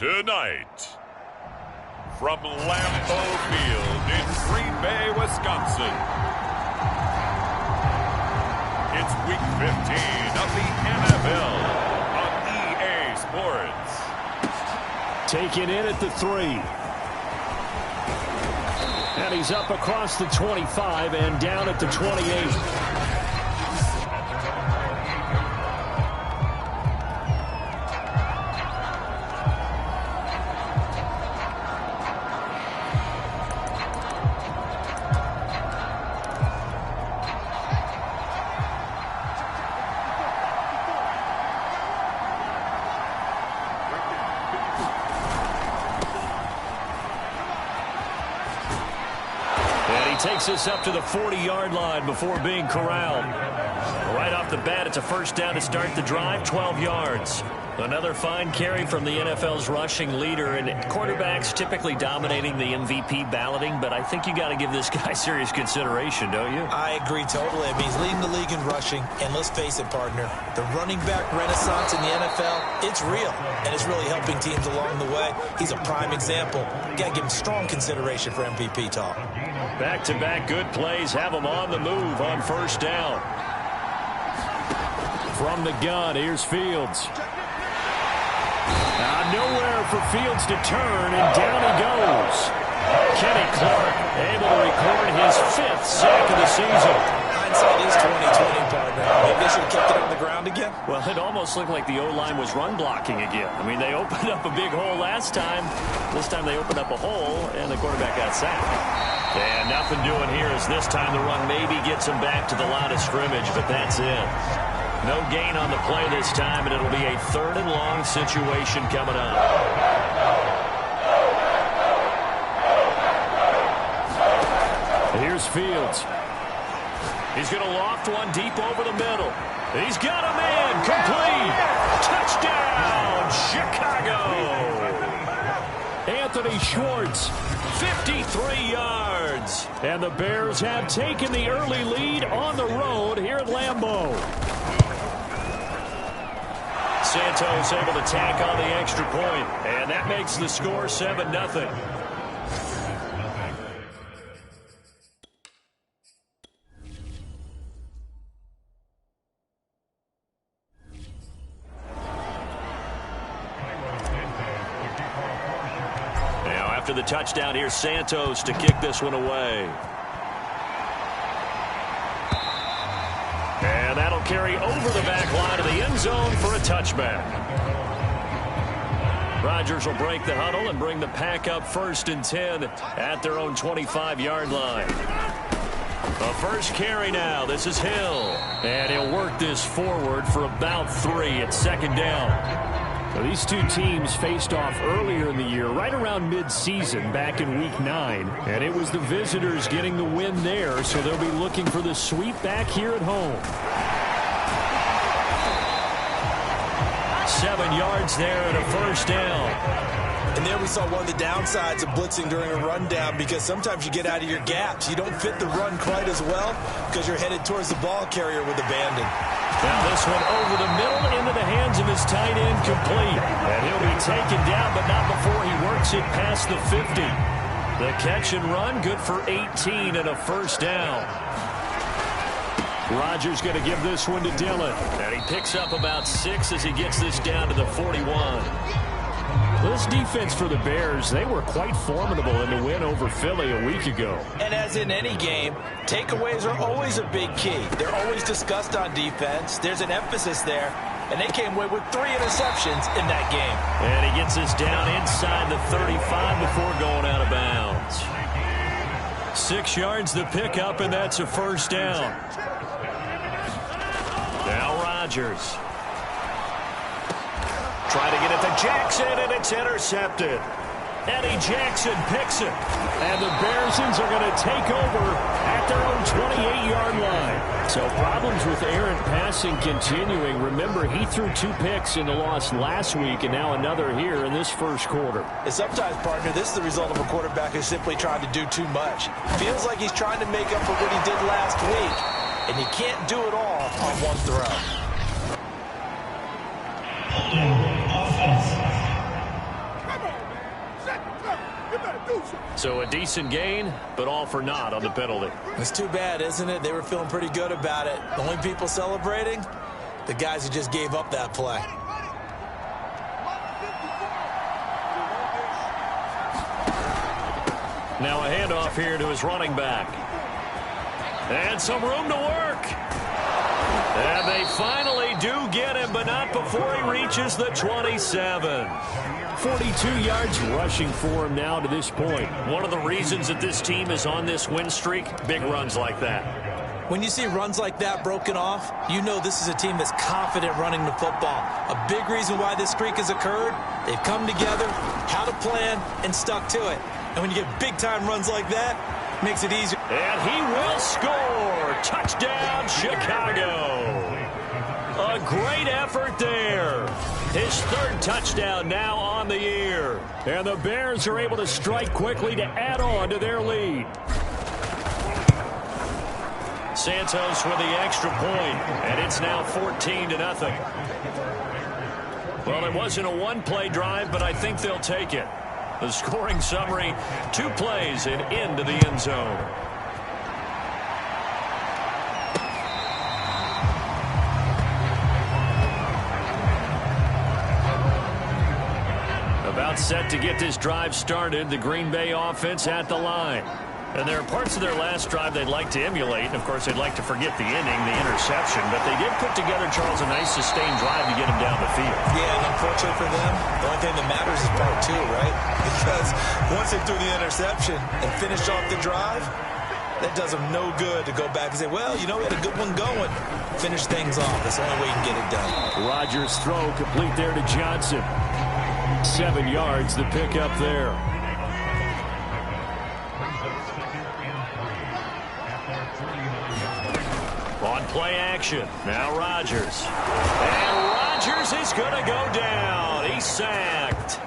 Tonight, from Lambeau Field in Green Bay, Wisconsin, it's Week 15 of the NFL on EA Sports. Taken in at the 3. And he's up across the 25 and down at the 28. Takes us up to the 40-yard line before being corralled. Right off the bat, it's a first down to start the drive, 12 yards. Another fine carry from the NFL's rushing leader, and quarterbacks typically dominating the MVP balloting, but I think you got to give this guy serious consideration, don't you? I agree totally. I mean, he's leading the league in rushing, and let's face it, partner, the running back renaissance in the NFL, it's real, and it's really helping teams along the way. He's a prime example. Got to give him strong consideration for MVP talk. Back-to-back good plays have him on the move on first down. From the gun, here's Fields. Nowhere for Fields to turn, and down he goes. Kenny Clark able to record his 5th sack of the season. Hindsight is 20/20, partner. Maybe they should have kept it on the ground again. Well, it almost looked like the O-line was run blocking again. I mean, they opened up a big hole last time. This time they opened up a hole, and the quarterback got sacked. And nothing doing here as this time the run maybe gets him back to the line of scrimmage, but that's it. No gain on the play this time, and it'll be a 3rd and long situation coming up. Here's Fields. He's going to loft one deep over the middle. He's got a man. Complete. Touchdown, Chicago. Anthony Schwartz, 53 yards. And the Bears have taken the early lead on the road here at Lambeau. Santos able to tack on the extra point, and that makes the score 7-0. Now after the touchdown, here's Santos to kick this one away. And that'll carry over the back line of the end zone for a touchback. Rodgers will break the huddle and bring the pack up 1st and 10 at their own 25-yard line. The first carry now. This is Hill. And he'll work this forward for about 3 at 2nd down. So these two teams faced off earlier in the year, right around mid-season, back in Week 9. And it was the visitors getting the win there, so they'll be looking for the sweep back here at home. 7 yards there and a first down. And there we saw one of the downsides of blitzing during a rundown, because sometimes you get out of your gaps. You don't fit the run quite as well because you're headed towards the ball carrier with abandon. Now this one over the middle into the hands of his tight end, complete. And he'll be taken down, but not before he works it past the 50. The catch and run, good for 18 and a first down. Rodgers going to give this one to Dillon. And he picks up about 6 as he gets this down to the 41. This defense for the Bears, they were quite formidable in the win over Philly a week ago. And as in any game, takeaways are always a big key. They're always discussed on defense. There's an emphasis there. And they came away with 3 interceptions in that game. And he gets us down inside the 35 before going out of bounds. 6 yards the pickup, and that's a first down. Now Rodgers. Try to get it to Jackson, and it's intercepted. Eddie Jackson picks it. And the Bearsons are going to take over at their own 28-yard line. So problems with errant passing continuing. Remember, he threw 2 picks in the loss last week, and now another here in this first quarter. And sometimes, partner, this is the result of a quarterback who's simply trying to do too much. Feels like he's trying to make up for what he did last week, and he can't do it all on one throw. So a decent gain, but all for naught on the penalty. It's too bad, isn't it? They were feeling pretty good about it. The only people celebrating, the guys who just gave up that play. Now a handoff here to his running back. And some room to work. And they finally do get him, but not before he reaches the 27. 42 yards rushing for him now to this point. One of the reasons that this team is on this win streak, big runs like that. When you see runs like that broken off, you know this is a team that's confident running the football. A big reason why this streak has occurred, they've come together, had a plan, and stuck to it. And when you get big-time runs like that, it makes it easier. And he will score. Touchdown, Chicago. A great effort there. His third touchdown now on the year. And the Bears are able to strike quickly to add on to their lead. Santos with the extra point, and it's now 14-0. Well, it wasn't a one-play drive, but I think they'll take it. The scoring summary, 2 plays and into the end zone. About set to get this drive started, the Green Bay offense at the line. And there are parts of their last drive they'd like to emulate. And, of course, they'd like to forget the inning, the interception. But they did put together, Charles, a nice sustained drive to get him down the field. Yeah, and unfortunately for them, the only thing that matters is part 2, right? Because once they threw the interception and finished off the drive, that does them no good to go back and say, well, you know, we had a good one going. Finish things off. That's the only way you can get it done. Rodgers' throw complete there to Johnson. 7 yards, the pick up there. On play action, now Rodgers. And Rodgers is going to go down. He's sacked.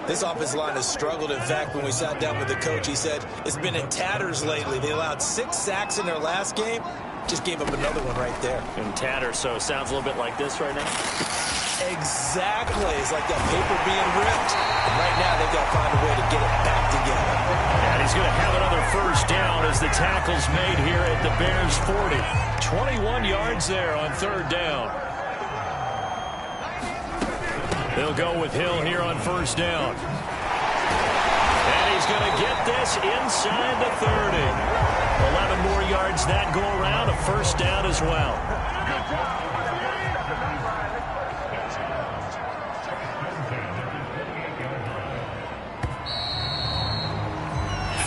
This offensive line has struggled. In fact, when we sat down with the coach, he said it's been in tatters lately. They allowed 6 sacks in their last game. Just gave up another one right there. In tatters, so it sounds a little bit like this right now. Exactly. It's like that paper being ripped. And right now, they've got to find a way to get it back together. And he's going to have another first down as the tackle's made here at the Bears 40. 21 yards there on third down. They'll go with Hill here on first down. And he's going to get this inside the 30. 11 more yards that go around, a first down as well.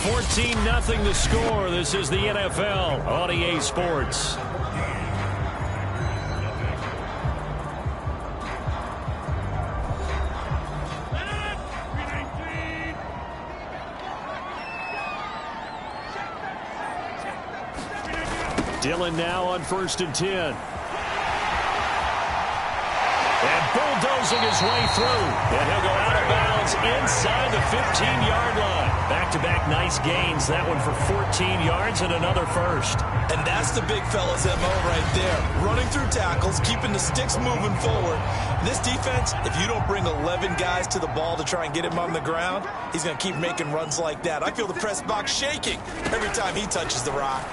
14-0 the score. This is the NFL on EA Sports. Dillon now on 1st and 10. And bulldozing his way through. And he'll go out of bounds inside the 15-yard line. Back-to-back nice gains. That one for 14 yards and another first. And that's the big fella's MO right there. Running through tackles, keeping the sticks moving forward. This defense, if you don't bring 11 guys to the ball to try and get him on the ground, he's going to keep making runs like that. I feel the press box shaking every time he touches the rock.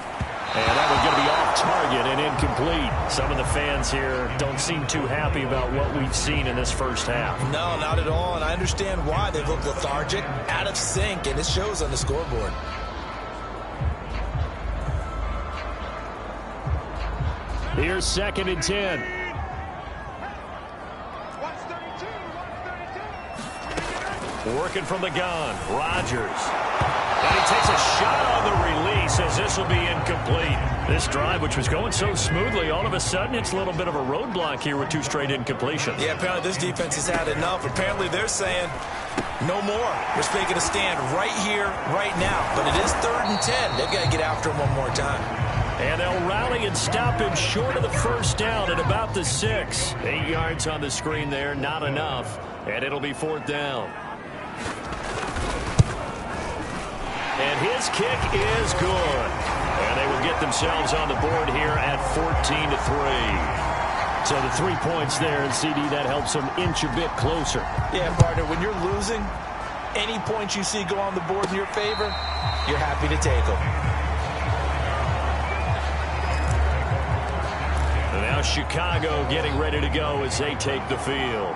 And that one's going to be off target and incomplete. Some of the fans here don't seem too happy about what we've seen in this first half. No, not at all, and I understand why. They've looked lethargic, out of sync, and it shows on the scoreboard. Here's 2nd and 10. Working from the gun, Rodgers. And he takes a shot on the release as this will be incomplete. This drive, which was going so smoothly, all of a sudden it's a little bit of a roadblock here with 2 straight incompletions. Yeah, apparently this defense has had enough. Apparently they're saying no more. We're making a stand right here, right now. But it is 3rd and 10. They've got to get after him one more time. And they'll rally and stop him short of the first down at about the 6. 8 yards on the screen there, not enough. And it'll be 4th down. And his kick is good. And they will get themselves on the board here at 14-3. So the 3 points there, and CD, that helps them inch a bit closer. Yeah, partner, when you're losing, Any points you see go on the board in your favor, you're happy to take them. And now Chicago getting ready to go as they take the field.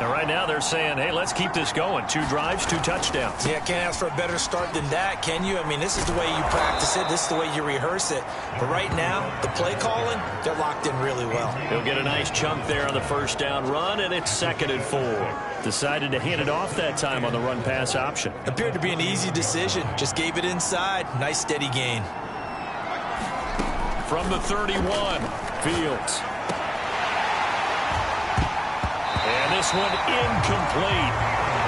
And right now they're saying, hey, let's keep this going. 2 drives, 2 touchdowns. Yeah, can't ask for a better start than that, can you? I mean, this is the way you practice it. This is the way you rehearse it. But right now, the play calling, they're locked in really well. He'll get a nice chunk there on the first down run, and it's 2nd and 4. Decided to hand it off that time on the run-pass option. Appeared to be an easy decision. Just gave it inside. Nice, steady gain. From the 31, Fields. And this one incomplete.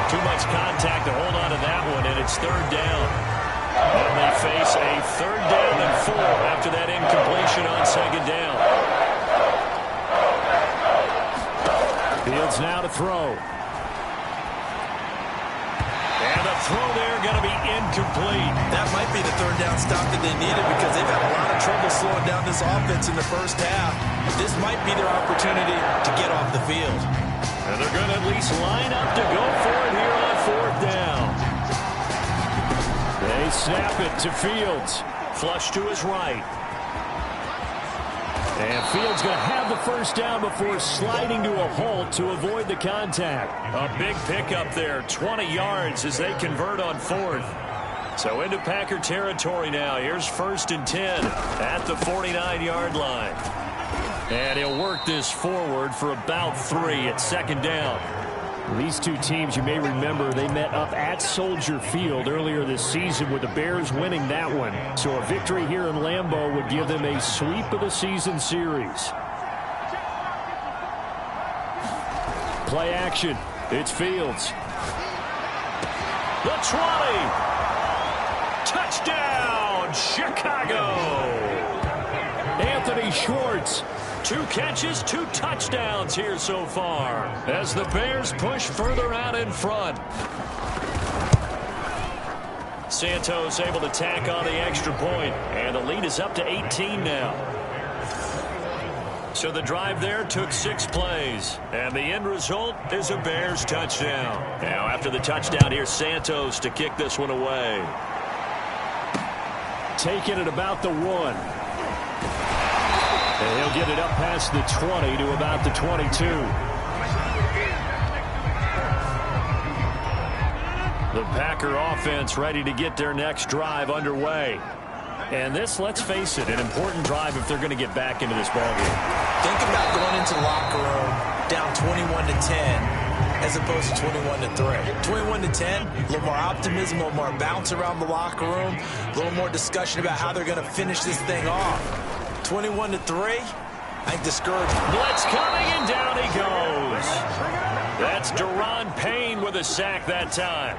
Too much contact to hold on to that one, and it's 3rd down. And they face a 3rd down and 4 after that incompletion on 2nd down. Fields now to throw. And the throw there going to be incomplete. That might be the 3rd down stop that they needed because they've had a lot of trouble slowing down this offense in the first half. This might be their opportunity to get off the field. And they're going to at least line up to go for it here on 4th down. They snap it to Fields. Flush to his right. And Fields going to have the first down before sliding to a halt to avoid the contact. A big pickup there, 20 yards as they convert on 4th. So into Packer territory now. Here's 1st and 10 at the 49-yard line. And he'll work this forward for about 3 at 2nd down. These two teams, you may remember, they met up at Soldier Field earlier this season with the Bears winning that one. So a victory here in Lambeau would give them a sweep of the season series. Play action. It's Fields. The 20. Touchdown, Chicago. Anthony Schwartz. 2 catches, 2 touchdowns here so far as the Bears push further out in front. Santos able to tack on the extra point, and the lead is up to 18 now. So the drive there took 6 plays, and the end result is a Bears touchdown. Now after the touchdown, here's Santos to kick this one away. Taking it about the 1. And he'll get it up past the 20 to about the 22. The Packer offense ready to get their next drive underway. And this, let's face it, an important drive if they're going to get back into this ballgame. Think about going into the locker room down 21-10 as opposed to 21-3. 21-10, a little more optimism, a little more bounce around the locker room, a little more discussion about how they're going to finish this thing off. 21-3, I think discouraged. Blitz coming, and down he goes. That's Daron Payne with a sack that time.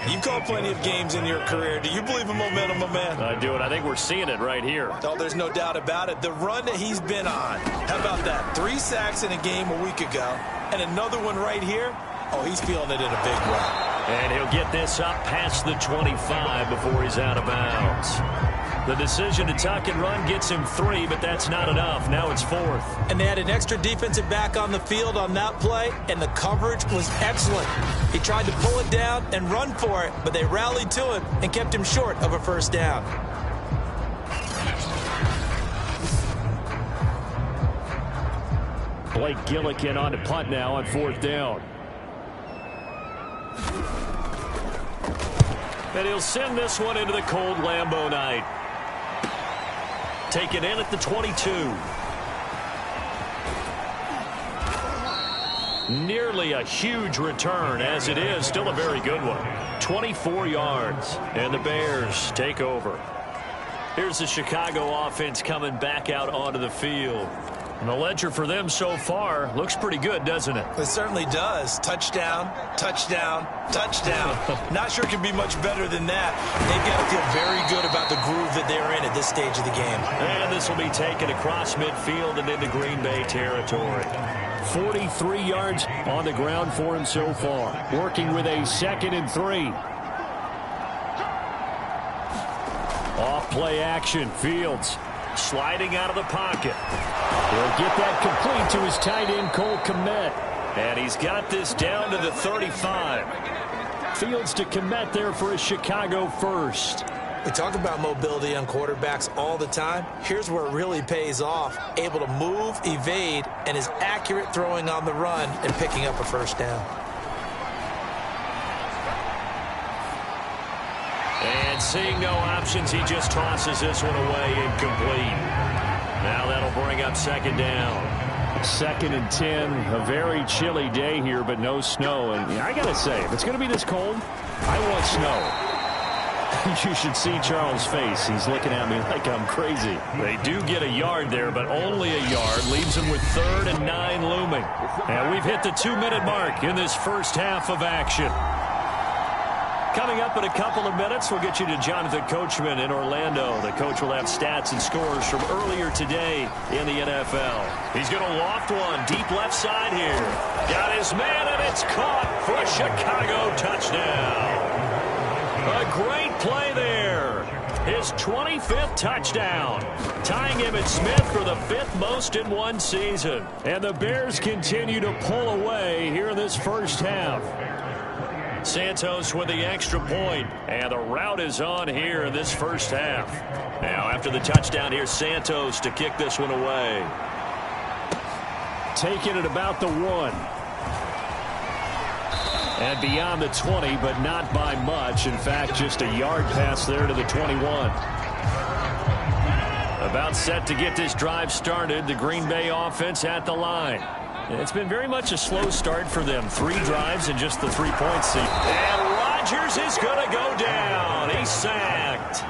You've called plenty of games in your career. Do you believe in momentum, my man? I do, and I think we're seeing it right here. Oh, there's no doubt about it. The run that he's been on, how about that? 3 sacks in a game a week ago, and another one right here. Oh, he's feeling it in a big way. And he'll get this up past the 25 before he's out of bounds. The decision to tuck and run gets him 3, but that's not enough. Now it's 4th. And they had an extra defensive back on the field on that play, and the coverage was excellent. He tried to pull it down and run for it, but they rallied to him and kept him short of a first down. Blake Gillikin on to punt now on 4th down. And he'll send this one into the cold Lambeau night. Taken in at the 22. Nearly a huge return, as it is still a very good one. 24 yards, and the Bears take over. Here's the Chicago offense coming back out onto the field. And the ledger for them so far looks pretty good, doesn't it? It certainly does. Touchdown, touchdown, touchdown. Not sure it can be much better than that. They've got to feel very good about the groove that they're in at this stage of the game. And this will be taken across midfield and into Green Bay territory. 43 yards on the ground for him so far. Working with a 2nd and 3. Off play action. Fields sliding out of the pocket. He'll get that complete to his tight end, Cole Kmet. And he's got this down to the 35. Fields to commit there for a Chicago first. We talk about mobility on quarterbacks all the time. Here's where it really pays off. Able to move, evade, and is accurate throwing on the run and picking up a first down. And seeing no options, he just tosses this one away, incomplete. Now that'll bring up second down. 2nd and 10, a very chilly day here, but no snow. And I got to say, if it's going to be this cold, I want snow. You should see Charles' face. He's looking at me like I'm crazy. They do get a yard there, but only a yard. Leaves them with 3rd and 9 looming. And we've hit the 2-minute mark in this first half of action. Coming up in a couple of minutes, we'll get you to Jonathan Coachman in Orlando. The coach will have stats and scores from earlier today in the NFL. He's going to loft one deep left side here. Got his man, and it's caught for a Chicago touchdown. A great play there. His 25th touchdown, tying Emmitt Smith for the 5th most in one season. And the Bears continue to pull away here in this first half. Santos with the extra point, and the route is on here in this first half. Now after the touchdown, here's Santos to kick this one away. Taking it about the 1. And beyond the 20, but not by much. In fact, just a yard pass there to the 21. About set to get this drive started, the Green Bay offense at the line. It's been very much a slow start for them. 3 drives and just the 3 points. And Rodgers is going to go down. He's sacked.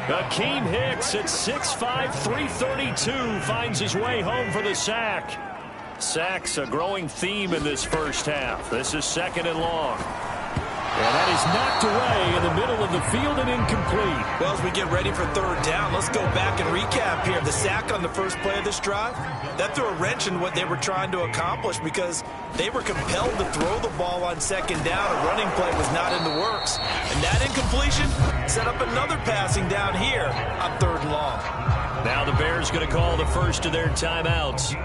Akeem Hicks at 6'5", 332 finds his way home for the sack. Sacks a growing theme in this first half. This is 2nd and long. And that is knocked away in the middle of the field and incomplete. Well, as we get ready for 3rd down, let's go back and recap here. The sack on the first play of this drive, that threw a wrench in what they were trying to accomplish because they were compelled to throw the ball on 2nd down. A running play was not in the works. And that incompletion set up another passing down here on 3rd and long. Now the Bears going to call the first of their timeouts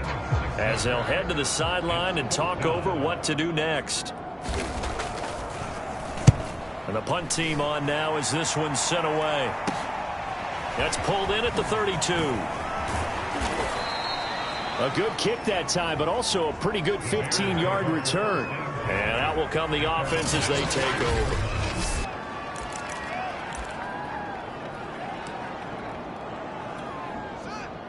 as they'll head to the sideline and talk over what to do next. And the punt team on now as this one's sent away. That's pulled in at the 32. A good kick that time, but also a pretty good 15-yard return. And out will come the offense as they take over.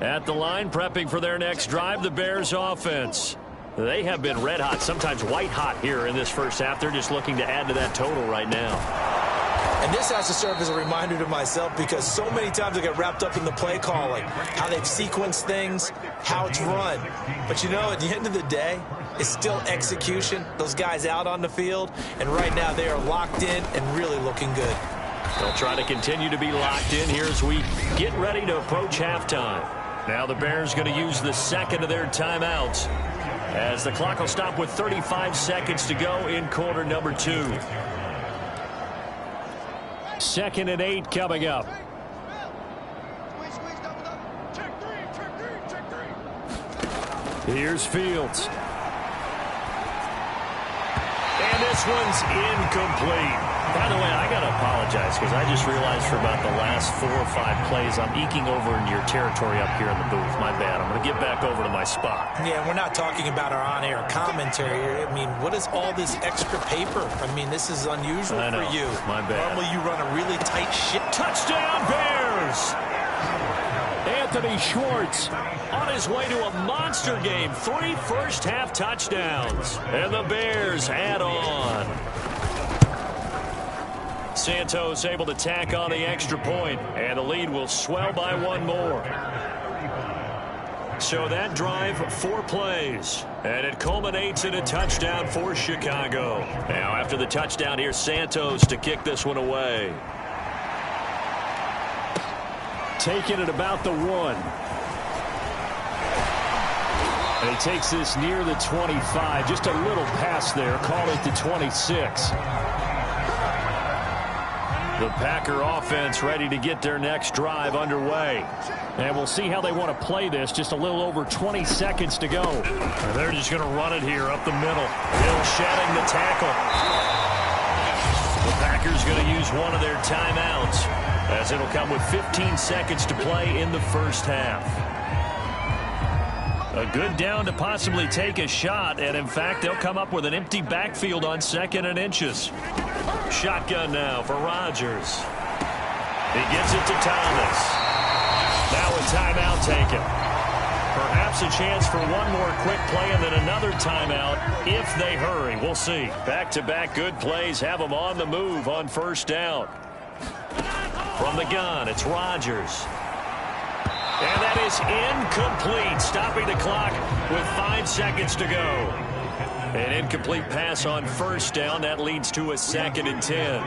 At the line, prepping for their next drive, the Bears offense. They have been red hot, sometimes white hot here in this first half. They're just looking to add to that total right now. And this has to serve as a reminder to myself because so many times I get wrapped up in the play calling, how they've sequenced things, how it's run. But, you know, at the end of the day, it's still execution. Those guys out on the field, and right now they are locked in and really looking good. They'll try to continue to be locked in here as we get ready to approach halftime. Now the Bears going to use the 2nd of their timeouts as the clock will stop with 35 seconds to go in quarter number 2. 2nd and 8 coming up. Here's Fields. And this one's incomplete. By the way, I got to apologize because I just realized for about the last 4 or 5 plays I'm eking over into your territory up here in the booth. My bad. I'm going to get back over to my spot. Yeah, we're not talking about our on-air commentary here. I mean, what is all this extra paper? I mean, this is unusual for you. My bad. Normally you run a really tight ship. Touchdown, Bears! Anthony Schwartz on his way to a monster game. 3 first-half touchdowns. And the Bears add on. Santos able to tack on the extra point, and the lead will swell by 1 more. So that drive, 4 plays, and it culminates in a touchdown for Chicago. Now after the touchdown, here's Santos to kick this one away. Taking it about the 1. And he takes this near the 25. Just a little pass there. Call it the 26. The Packer offense ready to get their next drive underway. And we'll see how they want to play this. Just a little over 20 seconds to go. And they're just going to run it here up the middle. Hill shedding the tackle. Packers going to use one of their timeouts, as it'll come with 15 seconds to play in the first half. A good down to possibly take a shot, and in fact, they'll come up with an empty backfield on 2nd and inches. Shotgun now for Rodgers. He gets it to Thomas. Now a timeout taken. Perhaps a chance for one more quick play and then another timeout if they hurry. We'll see. Back-to-back good plays have them on the move on first down. From the gun, it's Rodgers. And that is incomplete, stopping the clock with 5 seconds to go. An incomplete pass on first down. That leads to a 2nd and 10.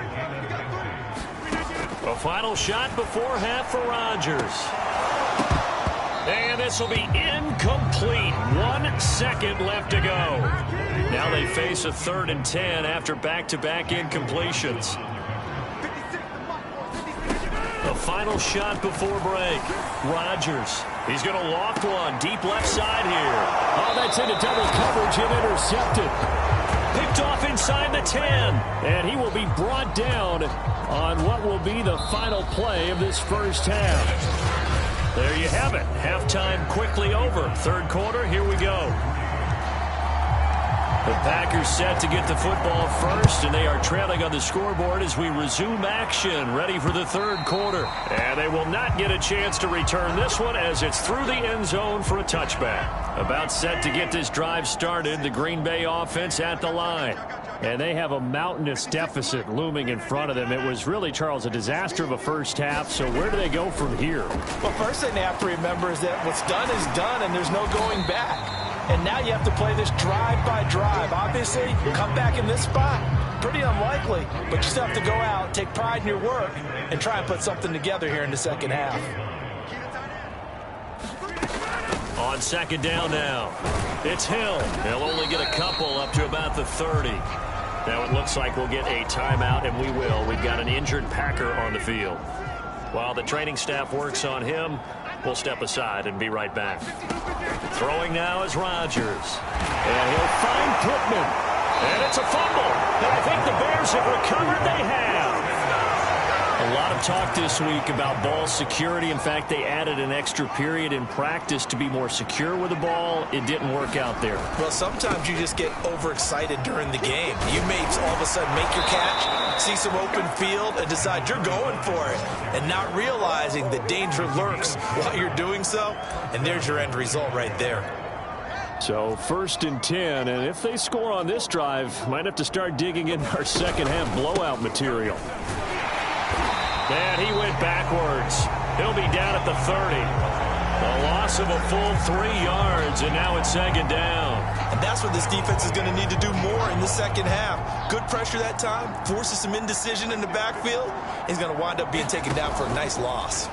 A final shot before half for Rodgers. And this will be incomplete. 1 second left to go. Now they face a 3rd and 10 after back-to-back incompletions. A final shot before break. Rodgers. He's going to loft one deep left side here. Oh, that's into double coverage and intercepted. Picked off inside the 10. And he will be brought down on what will be the final play of this first half. There you have it. Halftime quickly over. Third quarter, here we go. The Packers set to get the football first, and they are trailing on the scoreboard as we resume action, ready for the third quarter. And they will not get a chance to return this one as it's through the end zone for a touchback. About set to get this drive started, the Green Bay offense at the line. And they have a mountainous deficit looming in front of them. It was really, Charles, a disaster of a first half. So where do they go from here? Well, first thing they have to remember is that what's done is done, and there's no going back. And now you have to play this drive by drive. Obviously, come back in this spot. Pretty unlikely, but you still have to go out, take pride in your work, and try and put something together here in the second half. On second down now, it's Hill. He'll only get a couple up to about the 30. Now it looks like we'll get a timeout, and we will. We've got an injured Packer on the field. While the training staff works on him, we'll step aside and be right back. Throwing now is Rodgers. And he'll find Pittman. And it's a fumble. And I think the Bears have recovered. They have. A lot of talk this week about ball security. In fact, they added an extra period in practice to be more secure with the ball. It didn't work out there. Well, sometimes you just get overexcited during the game. You may all of a sudden make your catch, see some open field, and decide you're going for it, and not realizing the danger lurks while you're doing so. And there's your end result right there. So 1st and 10, and if they score on this drive, might have to start digging in our second half blowout material. And he went backwards. He'll be down at the 30. A loss of a full 3 yards, and now it's second down. And that's what this defense is going to need to do more in the second half. Good pressure that time, forces some indecision in the backfield. He's going to wind up being taken down for a nice loss.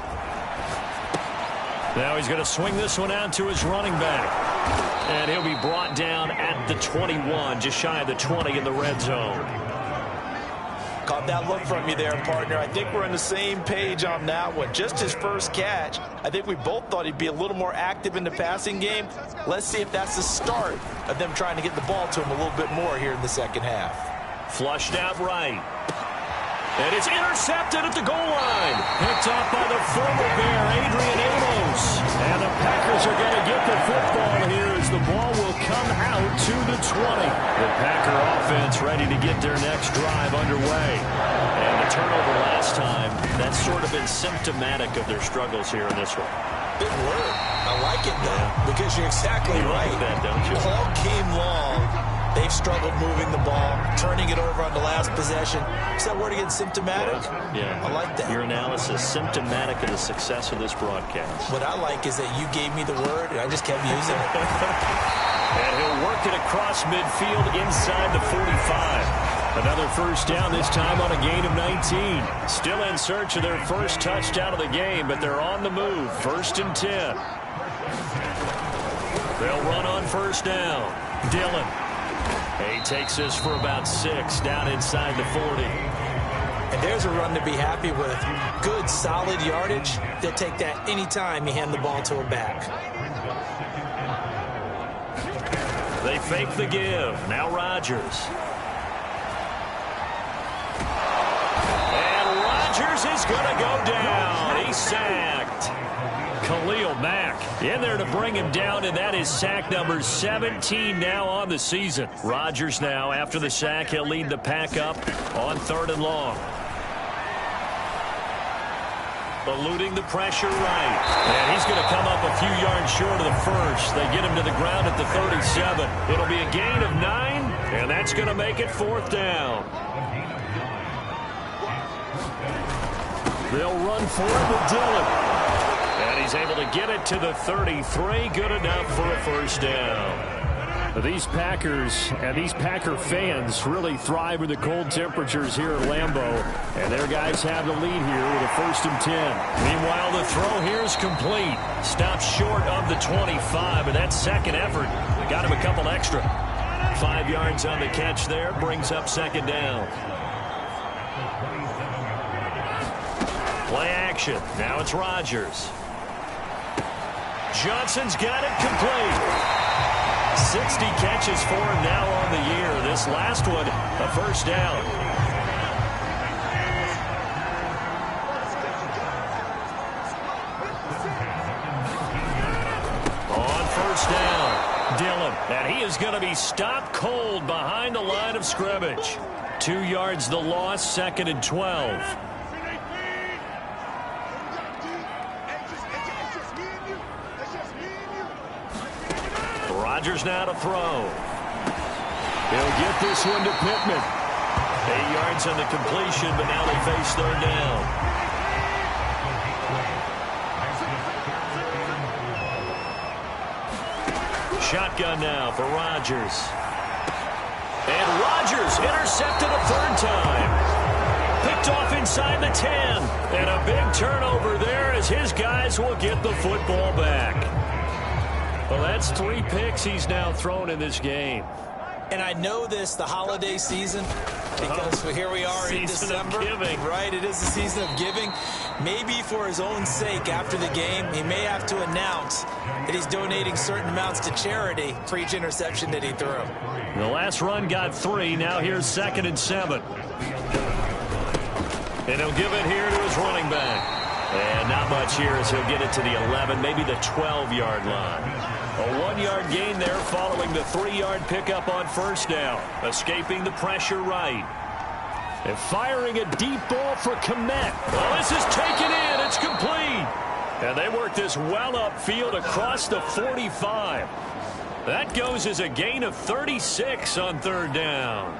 Now he's going to swing this one out to his running back. And he'll be brought down at the 21, just shy of the 20 in the red zone. Caught that look from you there, partner. I think we're on the same page on that one. Just his first catch. I think we both thought he'd be a little more active in the passing game. Let's see if that's the start of them trying to get the ball to him a little bit more here in the second half. Flushed out right. And it's intercepted at the goal line. Picked off by the former Bear, Adrian Amos. And the Packers are going to get the football here as the ball will come out to the 20. The Packer offense ready to get their next drive underway. And the turnover last time, that's sort of been symptomatic of their struggles here in this one. Big word. I like it, though, because you're exactly right. Like that, don't you? All game long, they've struggled moving the ball, turning it over on the last possession. Is that word again, symptomatic? Yeah. I like that. Your analysis, symptomatic of the success of this broadcast. What I like is that you gave me the word, and I just kept using it. And he'll work it across midfield inside the 45. Another first down, this time on a gain of 19. Still in search of their first touchdown of the game, but they're on the move. 1st and 10. They'll run on first down. Dillon. He takes this for about 6 down inside the 40. And there's a run to be happy with. Good, solid yardage. They'll take that anytime you hand the ball to a back. They fake the give. Now Rodgers. Rodgers is going to go down. He's sacked. Khalil Mack in there to bring him down, and that is sack number 17 now on the season. Rodgers now, after the sack, he'll lead the pack up on 3rd and long. Eluding the pressure right. And he's going to come up a few yards short of the first. They get him to the ground at the 37. It'll be a gain of 9, and that's going to make it 4th down. They'll run for it with Dillon. And he's able to get it to the 33. Good enough for a 1st down. These Packers and these Packer fans really thrive with the cold temperatures here at Lambeau. And their guys have the lead here with a 1st and 10. Meanwhile, the throw here is complete. Stopped short of the 25, but that second effort got him a couple extra. 5 yards on the catch there. Brings up 2nd down. Play action. Now it's Rodgers. Johnson's got it complete. 60 catches for him now on the year. This last one, a 1st down. On 1st down, Dillon. And he is going to be stopped cold behind the line of scrimmage. 2 yards the loss, 2nd and 12. Rodgers now to throw. He'll get this one to Pittman. 8 yards on the completion, but now they face 3rd down. Shotgun now for Rodgers. And Rodgers intercepted a 3rd time. Picked off inside the 10. And a big turnover there as his guys will get the football back. Well, that's 3 picks he's now thrown in this game. And I know this, the holiday season, because here we are in December. Right, it is the season of giving. Maybe for his own sake, after the game, he may have to announce that he's donating certain amounts to charity for each interception that he threw. The last run got 3. Now here's 2nd and 7. And he'll give it here to his running back. And not much here as he'll get it to the 11, maybe the 12-yard line. A 1-yard gain there following the 3-yard pickup on 1st down. Escaping the pressure right. And firing a deep ball for Kmet. Well, this is taken in. It's complete. And they work this well upfield across the 45. That goes as a gain of 36 on 3rd down.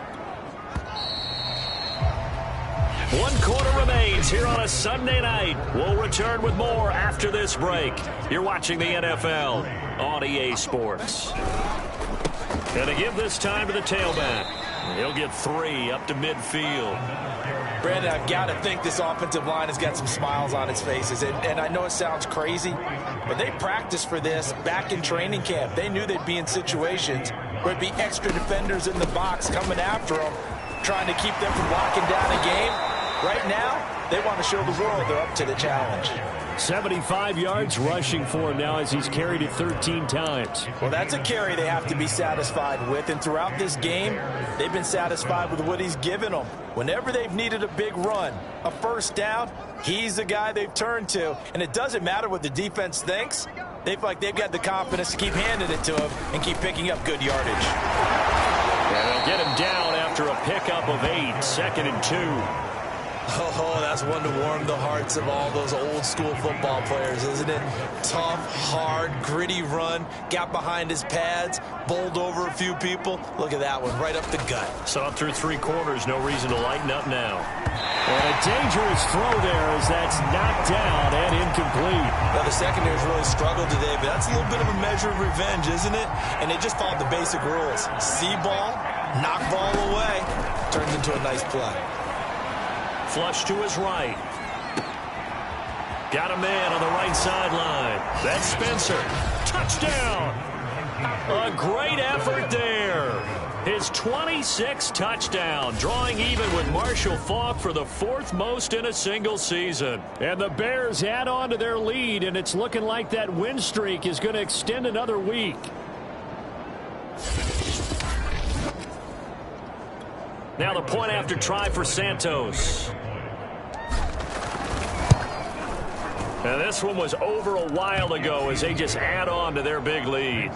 1 quarter remains here on a Sunday night. We'll return with more after this break. You're watching the NFL on EA Sports. And to give this time to the tailback. He'll get 3 up to midfield. Brandon, I've got to think this offensive line has got some smiles on its faces. And I know it sounds crazy, but they practiced for this back in training camp. They knew they'd be in situations where it'd be extra defenders in the box coming after them, trying to keep them from locking down a game. Right now, they want to show the world they're up to the challenge. 75 yards rushing for him now as he's carried it 13 times. Well, that's a carry they have to be satisfied with. And throughout this game, they've been satisfied with what he's given them. Whenever they've needed a big run, a 1st down, he's the guy they've turned to. And it doesn't matter what the defense thinks. They feel like they've got the confidence to keep handing it to him and keep picking up good yardage. And they'll get him down after a pickup of 8, 2nd and 2. Oh, that's one to warm the hearts of all those old school football players, isn't it? Tough, hard, gritty run, got behind his pads, bowled over a few people. Look at that one, right up the gut. Saw it through 3 quarters, no reason to lighten up now. And a dangerous throw there as that's knocked down and incomplete. Now, the secondary's really struggled today, but that's a little bit of a measure of revenge, isn't it? And they just followed the basic rules. See ball, knock ball away, turns into a nice play. Flush to his right. Got a man on the right sideline. That's Spencer. Touchdown. A great effort there. His 26th touchdown, drawing even with Marshall Faulk for the 4th most in a single season. And the Bears add on to their lead, and it's looking like that win streak is going to extend another week. Now the point after try for Santos. And this one was over a while ago as they just add on to their big lead.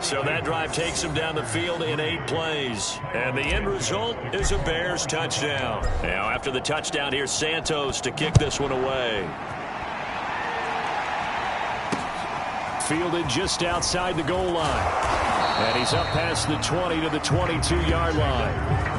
So that drive takes them down the field in 8 plays. And the end result is a Bears touchdown. Now after the touchdown, here's Santos to kick this one away. Fielded just outside the goal line. And he's up past the 20 to the 22-yard line.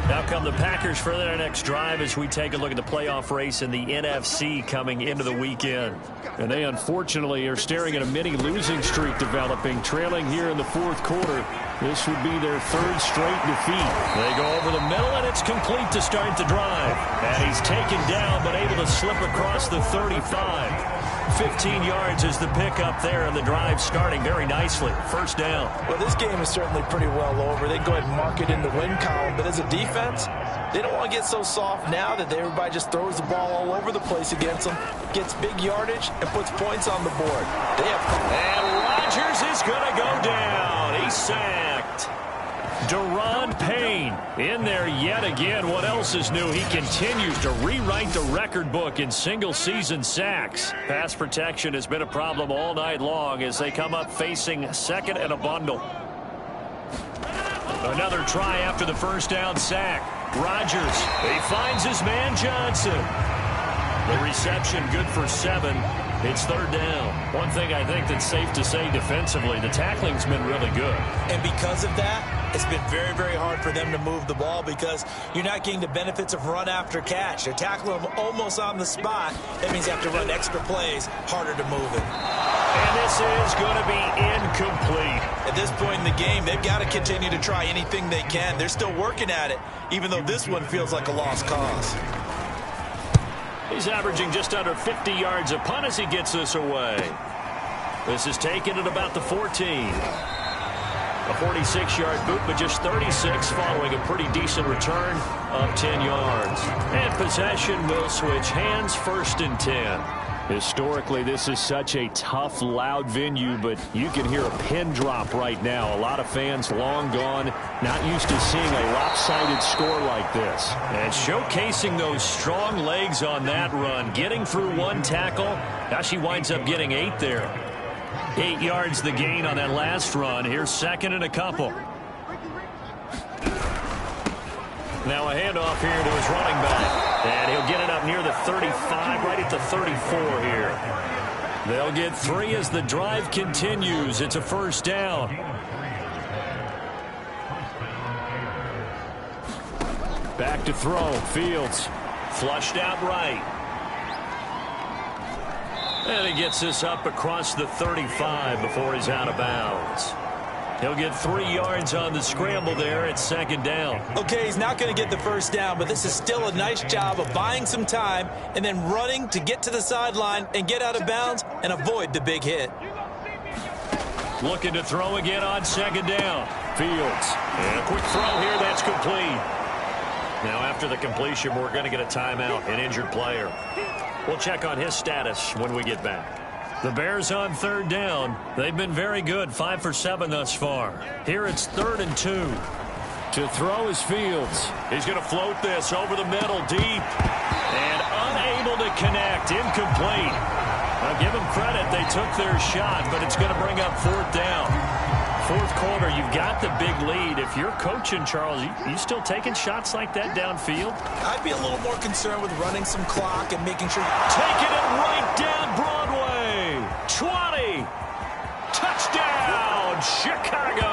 Now come the Packers for their next drive as we take a look at the playoff race in the NFC coming into the weekend. And they unfortunately are staring at a mini losing streak developing, trailing here in the 4th quarter. This would be their 3rd straight defeat. They go over the middle, and it's complete to start the drive. And he's taken down, but able to slip across the 35. 15 yards is the pickup there, and the drive starting very nicely. First down. Well, this game is certainly pretty well over. They can go ahead and mark it in the win column, but as a defense, they don't want to get so soft now that everybody just throws the ball all over the place against them, gets big yardage, and puts points on the board. And Rodgers is going to go down. He's sacked. Daron Payne in there yet again. What else is new? He continues to rewrite the record book in single-season sacks. Pass protection has been a problem all night long as they come up facing second and a bundle. Another try after the first down sack. Rodgers, he finds his man Johnson. The reception good for 7. It's 3rd down. One thing I think that's safe to say defensively, the tackling's been really good. And because of that, it's been very, very hard for them to move the ball because you're not getting the benefits of run after catch. They're tackling them almost on the spot. That means you have to run extra plays, harder to move it. And this is going to be incomplete. At this point in the game, they've got to continue to try anything they can. They're still working at it, even though this one feels like a lost cause. He's averaging just under 50 yards a punt as he gets this away. This is taken at about the 14. A 46-yard boot, but just 36 following a pretty decent return of 10 yards. And possession will switch hands, 1st and 10. Historically, this is such a tough, loud venue, but you can hear a pin drop right now. A lot of fans long gone, not used to seeing a lopsided score like this. And showcasing those strong legs on that run, getting through 1 tackle. Now she winds up getting 8 there. 8 yards the gain on that last run. Here's 2nd and a couple. Now a handoff here to his running back. And he'll get it up near the 35, right at the 34 here. They'll get 3 as the drive continues. It's a 1st down. Back to throw. Fields. Flushed out right. And he gets this up across the 35 before he's out of bounds. He'll get 3 yards on the scramble there at 2nd down. Okay, he's not going to get the 1st down, but this is still a nice job of buying some time and then running to get to the sideline and get out of bounds and avoid the big hit. Looking to throw again on 2nd down. Fields. And a quick throw here. That's complete. Now after the completion, we're going to get a timeout, an injured player. We'll check on his status when we get back. The Bears on 3rd down. They've been very good, 5 for 7 thus far. Here it's 3rd and 2. To throw is Fields. He's going to float this over the middle, deep. And unable to connect, incomplete. Now give them credit, they took their shot, but it's going to bring up 4th down. 4th quarter, you've got the big lead. If you're coaching, Charles, you still taking shots like that downfield? I'd be a little more concerned with running some clock and making sure taking it right down Broadway. 20. Touchdown, Chicago.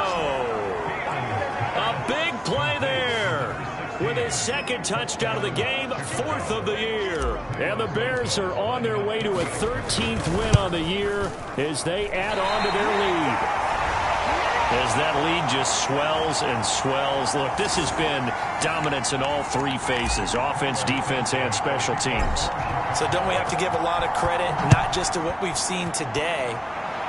A big play there. With his 2nd touchdown of the game, 4th of the year. And the Bears are on their way to a 13th win on the year as they add on to their lead. As that lead just swells and swells. Look, this has been dominance in all 3 phases, offense, defense, and special teams. So don't we have to give a lot of credit, not just to what we've seen today,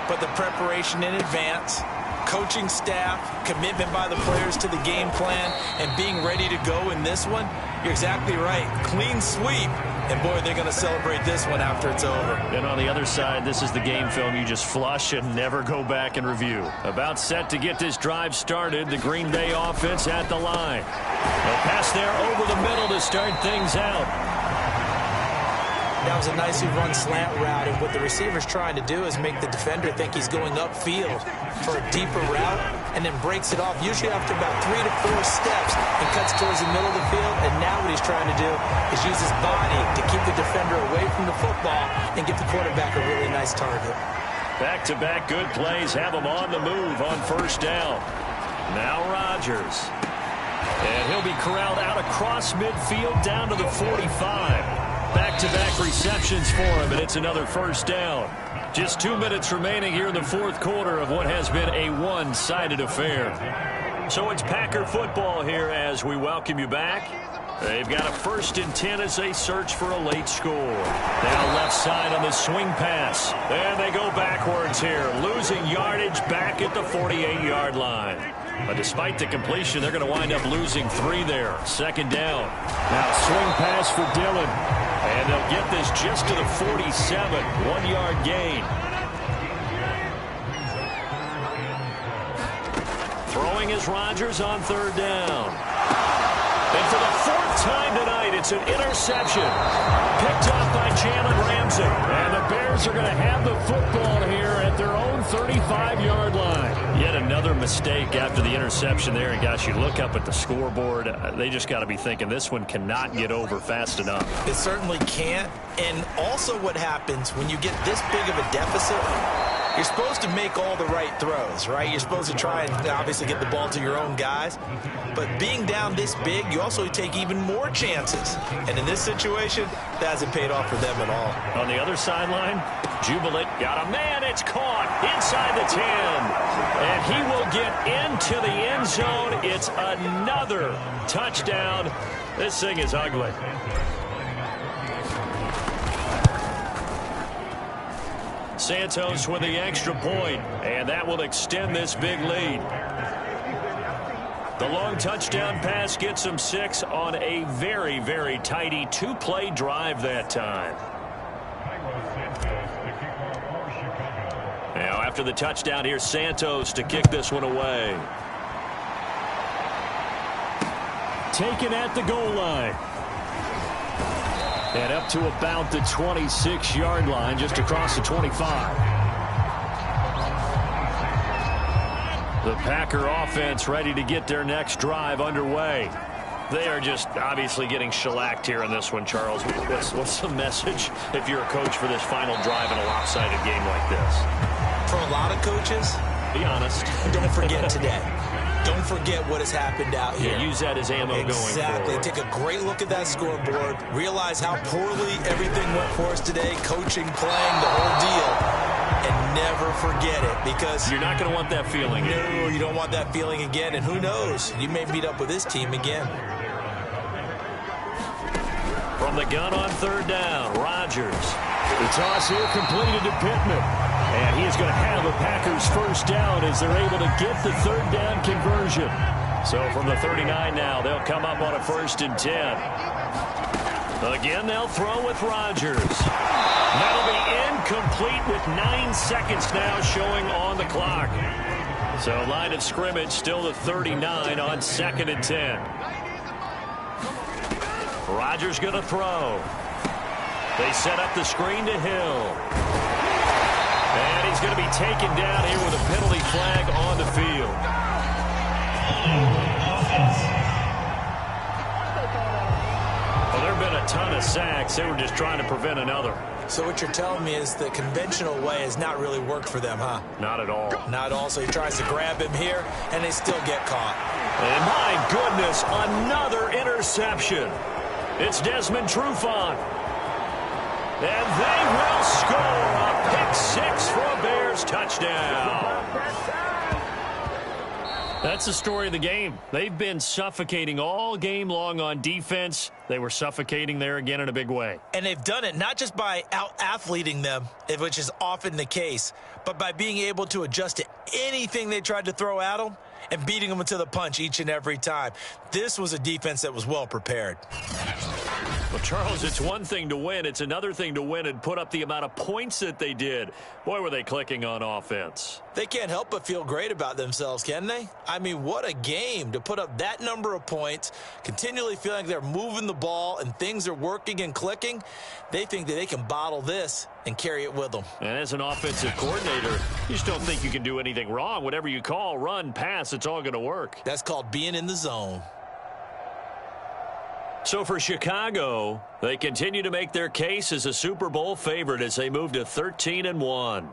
but the preparation in advance, coaching staff, commitment by the players to the game plan, and being ready to go in this one? You're exactly right. Clean sweep, And, boy, they're going to celebrate this one after it's over. And on the other side, this is the game film you just flush and never go back and review. About set to get this drive started, the Green Bay offense at the line. They'll pass there over the middle to start things out. That was a nicely run slant route, and what the receiver's trying to do is make the defender think he's going upfield for a deeper route, and then breaks it off, usually after about 3 to 4 steps, and cuts towards the middle of the field. And now what he's trying to do is use his body to keep the defender away from the football and give the quarterback a really nice target. Back-to-back good plays have him on the move on first down. Now Rodgers. And he'll be corralled out across midfield down to the 45. Back-to-back receptions for him, and it's another first down. Just 2 minutes remaining here in the fourth quarter of what has been a one-sided affair. So it's Packer football here as we welcome you back. They've got a 1st and 10 as they search for a late score. Now left side on the swing pass. And they go backwards here, losing yardage back at the 48-yard line. But despite the completion, they're going to wind up losing 3 there. 2nd down. Now swing pass for Dillon. And they'll get this just to the 47. 1-yard gain. Throwing is Rodgers on 3rd down. And for the 4th time tonight, it's an interception. Picked off by Jalen Ramsey. And the Bears are going to have the football here at their own 35-yard line. Yet another mistake after the interception there. And, gosh, you look up at the scoreboard. They just got to be thinking this one cannot get over fast enough. It certainly can't. And also what happens when you get this big of a deficit, you're supposed to make all the right throws, right? You're supposed to try and obviously get the ball to your own guys. But being down this big, you also take even more chances. And in this situation, that hasn't paid off for them at all. On the other sideline, Jubilant got a man. It's caught inside the 10. And he will get into the end zone. It's another touchdown. This thing is ugly. Santos with the extra point, and that will extend this big lead. The long touchdown pass gets them 6 on a very, very tidy 2-play drive that time. Now after the touchdown, here's Santos to kick this one away. Taken at the goal line. And up to about the 26-yard line, just across the 25. The Packer offense ready to get their next drive underway. They are just obviously getting shellacked here in this one, Charles. What's the message if you're a coach for this final drive in a lopsided game like this? For a lot of coaches, be honest. Don't forget today. Don't forget what has happened out here. Yeah, use that as ammo going forward. Exactly. Take a great look at that scoreboard. Realize how poorly everything went for us today. Coaching, playing, the whole deal. And never forget it, because you're not going to want that feeling. No, you don't want that feeling again. And who knows? You may meet up with this team again. From the gun on 3rd down, Rodgers. The toss here completed to Pittman. And he is going to have the Packers first down as they're able to get the 3rd down conversion. So from the 39 now, they'll come up on a 1st and 10. Again, they'll throw with Rodgers. That'll be incomplete with 9 seconds now showing on the clock. So line of scrimmage still the 39 on 2nd and 10. Rodgers going to throw. They set up the screen to Hill. And he's going to be taken down here with a penalty flag on the field. Well, there have been a ton of sacks. They were just trying to prevent another. So what you're telling me is the conventional way has not really worked for them, huh? Not at all. Not at all. So he tries to grab him here, and they still get caught. And my goodness, another interception. It's Desmond Trufant. And they will score a pick 6 for a Bears touchdown. That's the story of the game. They've been suffocating all game long on defense. They were suffocating there again in a big way. And they've done it not just by out-athleting them, which is often the case, but by being able to adjust to anything they tried to throw at them and beating them to the punch each and every time. This was a defense that was well prepared. Well, Charles, it's one thing to win. It's another thing to win and put up the amount of points that they did. Boy, were they clicking on offense. They can't help but feel great about themselves, can they? I mean, what a game to put up that number of points, continually feeling like they're moving the ball and things are working and clicking. They think that they can bottle this and carry it with them. And as an offensive coordinator, you just don't think you can do anything wrong. Whatever you call, run, pass, it's all going to work. That's called being in the zone. So for Chicago, they continue to make their case as a Super Bowl favorite as they move to 13-1.